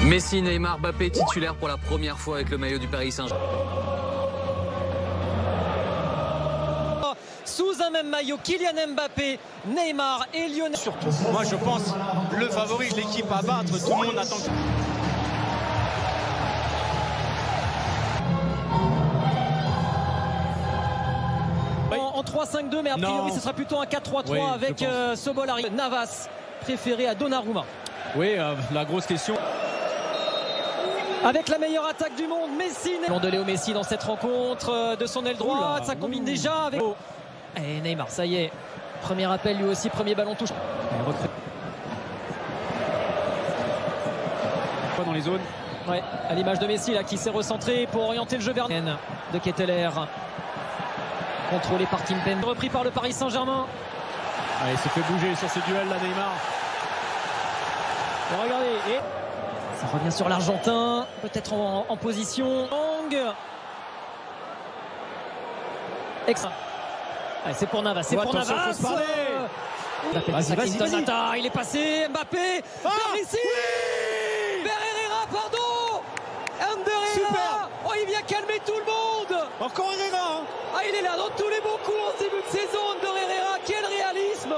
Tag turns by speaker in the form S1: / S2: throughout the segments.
S1: Messi, Neymar, Mbappé titulaire pour la première fois avec le maillot du Paris Saint-Germain.
S2: Sous un même maillot, Kylian Mbappé, Neymar et Lionel.
S3: Surtout, moi je pense le favori, l'équipe à battre, tout le monde attend.
S2: En 3-5-2, mais a priori ce sera plutôt un 4-3-3
S3: oui,
S2: avec Sobol arrive. Navas préféré à Donnarumma.
S3: Oui, la grosse question.
S2: Avec la meilleure attaque du monde, Messi. De Léo Messi dans cette rencontre de son aile droite, ça combine déjà avec. Et Neymar, ça y est. Premier appel lui aussi, premier ballon touche.
S3: Dans les zones.
S2: Ouais, à l'image de Messi là qui s'est recentré pour orienter le jeu vers de Ketteler. Contrôlé par Kimpembe, repris par le Paris Saint-Germain.
S3: Ah, il s'est fait bouger sur ce duel là, Neymar.
S2: Et regardez, et ça revient sur l'Argentin, peut-être en position. Long. Extra. Allez, c'est pour Navas, c'est pour Navas.
S3: Vas-y.
S2: Il est passé, Mbappé. Vers Messi.
S3: Oui,
S2: vers Herrera, pardon. Ander Herrera. Oh, il vient calmer tout le monde.
S3: encore Herrera.
S2: Ah, il est là dans tous les bons coups en début de saison. Ander Herrera, quel réalisme.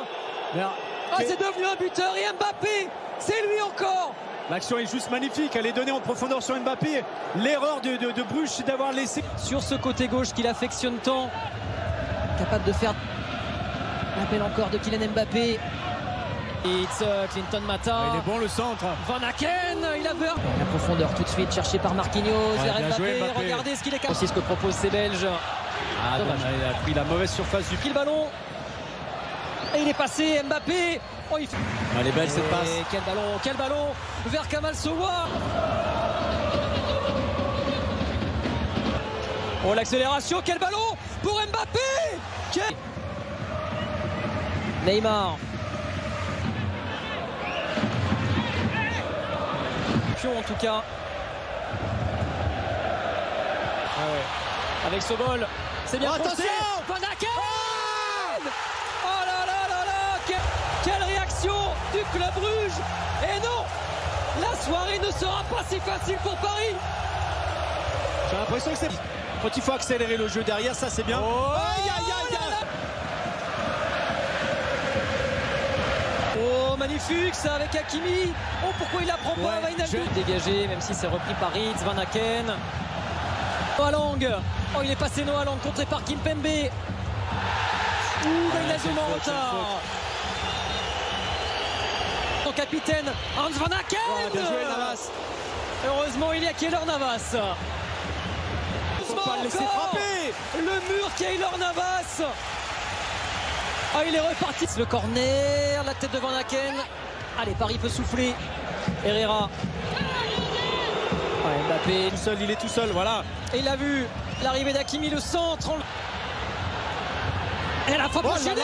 S2: C'est devenu un buteur. Et Mbappé, c'est lui encore.
S3: L'action est juste magnifique, elle est donnée en profondeur sur Mbappé. L'erreur de Bruges, c'est d'avoir laissé.
S2: Sur ce côté gauche qu'il affectionne tant, capable de faire l'appel encore de Kylian Mbappé. It's Clinton Mata.
S3: Il est bon le centre.
S2: Van Aken, il a peur. La profondeur tout de suite cherchée par Marquinhos.
S3: Ouais,
S2: Mbappé, regardez ce qu'il est capable. C'est ce que propose ces Belges.
S3: Il a pris la mauvaise surface du
S2: pied. Le ballon. Et il est passé, Mbappé. Oh, il fait...
S3: Elle est belle cette passe.
S2: Quel ballon vers Kamal Sowa. Oh, l'accélération, quel ballon pour Mbappé. Neymar. En tout cas. Avec Sobol. C'est bien
S3: attention.
S2: Van Aken. Oh là là là là. Quelle réaction du club Bruges. Et non, la soirée ne sera pas si facile pour Paris.
S3: J'ai l'impression que c'est... Quand il faut accélérer le jeu derrière, ça c'est bien.
S2: Oh, oh, magnifique ça avec Hakimi. Oh, pourquoi il la prend pas, Wijnaldum. Dégagé, même si c'est repris par Ritz, Van Aken. Noah Lang. Oh, il est passé Noah Lang, contré par Kimpembe. Wijnaldum en retard. Son capitaine, Hans Van Aken.
S3: Bien joué, Navas.
S2: Heureusement, il y a Keylor Navas.
S3: Faut pas le laisser frapper.
S2: Le mur, Keylor Navas. Ah, il est reparti. Le corner, la tête de Van Aken. Allez, Paris peut souffler. Herrera. Mbappé.
S3: Tout seul, il est tout seul, voilà.
S2: Et il a vu l'arrivée d'Hakimi, le centre. Et la frappe enchaînée.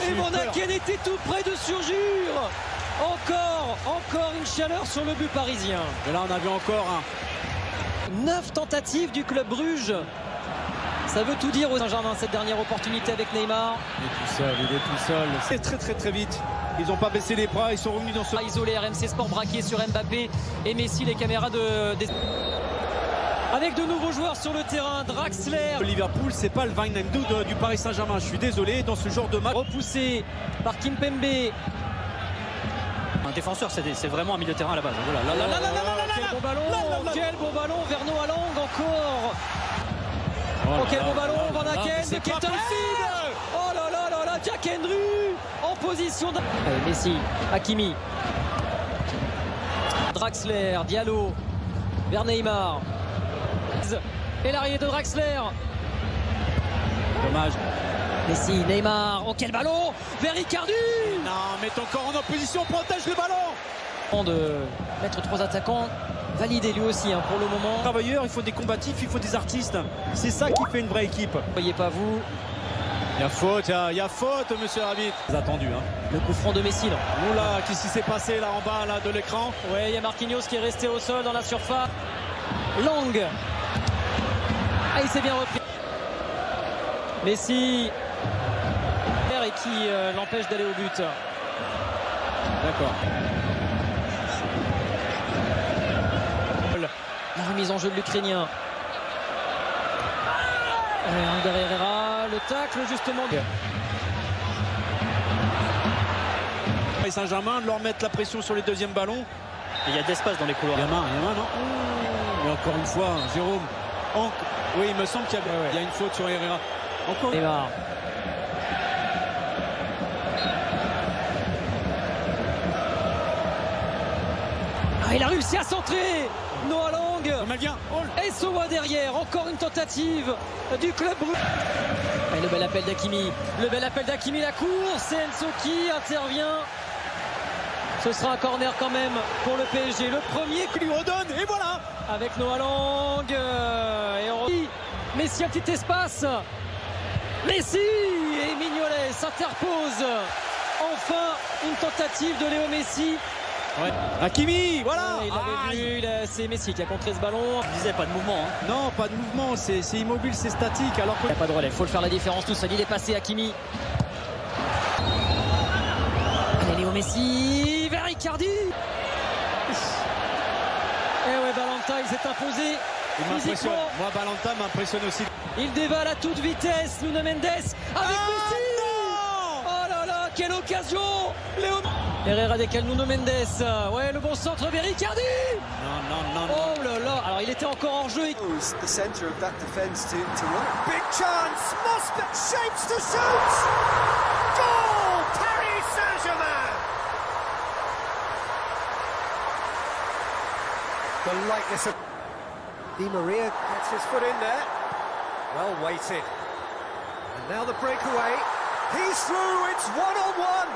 S2: Et Van Aken était tout près de surgir. Encore une chaleur sur le but parisien.
S3: Et là, on a vu encore
S2: 9 tentatives du club Bruges. Ça veut tout dire au Saint-Germain, cette dernière opportunité avec Neymar.
S3: Il est tout seul. C'est très vite. Ils n'ont pas baissé les bras, ils sont revenus dans ce...
S2: Isolé, RMC Sport braqué sur Mbappé et Messi, les caméras avec de nouveaux joueurs sur le terrain. Draxler.
S3: Liverpool, c'est pas le Wijnaldum du Paris Saint-Germain. Je suis désolé, dans ce genre de match.
S2: Repoussé par Kimpembe.
S4: Un défenseur, c'est vraiment un milieu de terrain à la base.
S2: Quel beau ballon, quel beau ballon vers Noah Lang encore. Oh, quel beau ballon, Van Aken de Ketteler. Oh là là là là, Jack Hendry en position de... Allez, Messi, Hakimi. Draxler, Diallo, vers Neymar. Et l'arrivée de Draxler.
S3: Dommage.
S2: Messi, Neymar, oh quel ballon vers Icardi.
S3: Non, mais encore en opposition, protège le ballon.
S2: De mettre 3 attaquants, validé lui aussi pour le moment.
S3: Travailleurs, il faut des combatifs, il faut des artistes. C'est ça qui fait une vraie équipe.
S2: Voyez pas vous.
S3: Il y a faute, monsieur l'arbitre. C'est attendu.
S2: Le coup franc de Messi.
S3: Oula, qu'est-ce qui s'est passé là en bas là, de l'écran?
S2: Ouais, il y a Marquinhos qui est resté au sol dans la surface. Lang. Ah, il s'est bien repris. Messi. Et qui l'empêche d'aller au but.
S3: D'accord.
S2: jeu de l'Ukrainien. Ander Herrera, le tacle justement.
S3: Et Saint-Germain de leur mettre la pression sur les deuxièmes ballons.
S4: Il y a de l'espace dans les couloirs.
S3: Il y a main, non. Et encore une fois, Jérôme. Oui, il me semble qu'il y a une faute sur Herrera. Encore.
S2: Neymar. Il a réussi à centrer. Noah Lang. Et Sowa derrière. Encore une tentative du club. Et le bel appel d'Hakimi. La course. Et Enzo qui intervient. Ce sera un corner quand même pour le PSG. Le premier
S3: qui lui redonne. Et voilà.
S2: Avec Noah Lang. Et on... Messi, un petit espace. Messi et Mignolet s'interpose. Enfin, une tentative de Léo Messi.
S3: Ouais. Hakimi, voilà.
S2: Il l'avait vu, c'est Messi qui a contré ce ballon.
S4: Je disais pas de mouvement. Hein.
S3: Non, pas de mouvement, c'est immobile, c'est statique. Alors
S2: il n'y a pas de relais, il faut le faire la différence tout seul. Il est passé Hakimi. Allez, Léo Messi vers Icardi. Et ouais, Balanta, il s'est imposé.
S3: Physiquement. Moi, Balanta m'impressionne aussi.
S2: Il dévale à toute vitesse. Nuno Mendes avec Messi. Oh là là, quelle occasion. Léo Herrera décale Nuno Mendes. Ouais, le bon centre vers Icardi.
S3: Non.
S2: Oh là là. Alors il était encore en jeu.
S5: The center of that defense to run. Big chance. Moscow shapes to shoot. Goal. Paris Saint-Germain. The likeness of Di Maria gets his foot in there. Well weighted. And now the breakaway. He's through. It's one-on-one.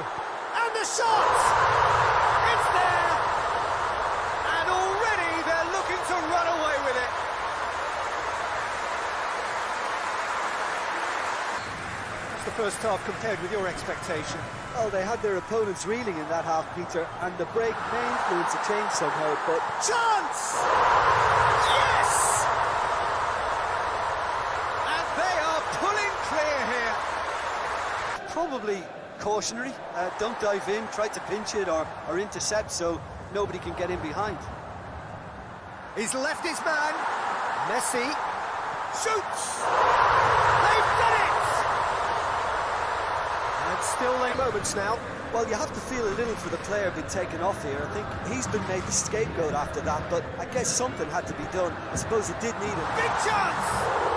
S5: And the shot! It's there! And already they're looking to run away with it. What's the first half compared with your expectation? Well, they had their opponents reeling in that half, Peter, and the break may influence a change somehow, but... Chance! Yes! And they are pulling clear here. Probably cautionary, don't dive in, try to pinch it or intercept so nobody can get in behind. He's left his man, Messi, shoots! They've done it! And still late moments now. Well, you have to feel a little for the player being taken off here. I think he's been made the scapegoat after that, but I guess something had to be done. I suppose it did need him. Big chance!